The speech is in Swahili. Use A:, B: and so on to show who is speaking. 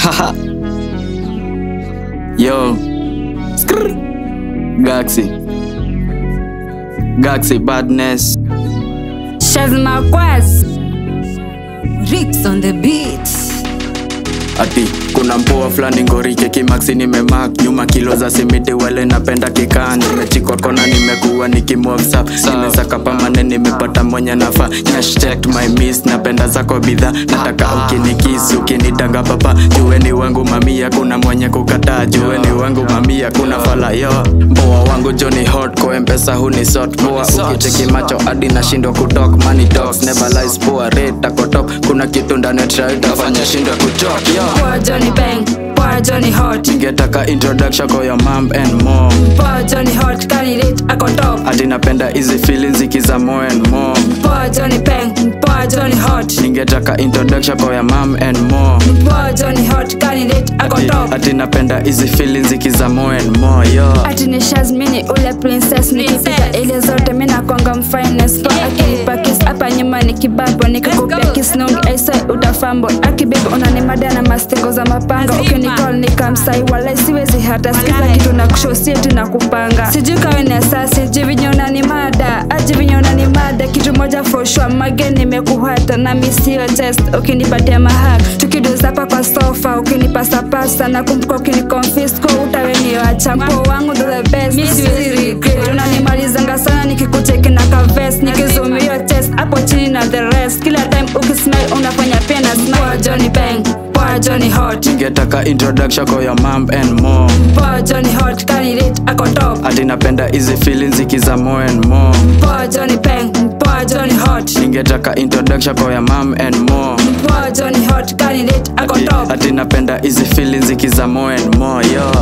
A: Haha. Yo. Skrr. Gaxi badness.
B: Shazma Kwaz. Rips on the beat.
A: Ati kuna mpoa flani ngorike kimaxi nimemark nyuma kilo za simiti wale napenda kikani nimechikwa kona nimekuwa nikimove sap nimesaka pamane nimepata mwenye nafa hashtag my miss napenda zako bidhaa nataka ukinikisu ukinitanga papa jueni wangu mamia kuna mwenye kukataa jueni wangu mamia kuna fala yo mpoa wangu Johnny hot kwa mpesa huni sort poa ukicheki macho hadi nashindwa kutalk money talks never lies poa rate ako top kuna kitu ndani try tafanya shindwa kutalk yo
B: Poor Johnny Bang, poor Johnny Hot.
A: Ningetaka introduction kwa your mom and mom.
B: Poor Johnny Hot, candidate ako top.
A: Hadi napenda easy feelings ikiza more and more.
B: Poor Johnny Bang, poor Johnny Hot.
A: Ningetaka introduction kwa your mom and mom.
B: Poor Johnny Hot, candidate ako top.
A: Hadi napenda easy feelings ikiza more and more yo.
B: Ati ni Shazmini ule princess nikipita ile zote mina kwanga mfinest. Poa akinipa kiss hapa nyuma nikibabo nikikupia kiss nongi aisa utafambo. Akibebe unanimada na mastingo za mapanga. Ukinicall nikamsai wala siwezi hata sikiza kitu na kushosia na kupanga. Sijui kawe ni asasi jivinyo unanimada. Ajivinyo unanimada kitu moja for sure mageni nimekuhata na misio test. Ukinipatia mahak tukidoza hapa kwa sofa ukinipasa pasa na kumbuka ukiniconfess kwa utaweni wacha mpo wangu the best. Mi siwezi regret unanimalizanga sana nikikucheki na kaves nikizoom hiyo test hapo chini na the rest kila time ukismile unafanya pia na smile. Poor Johnny Bang, poor Johnny Hot.
A: Ningetaka introduction kwa your mom and mom.
B: Poor Johnny Hot, candidate ako top.
A: Hadi napenda easy feelings ikiza more and more.
B: Poor Johnny Bang, poor Johnny Hot.
A: Ningetaka introduction kwa your mom and mom.
B: Poor Johnny Hot, candidate ako top.
A: Hadi napenda easy feelings ikiza more and more yo.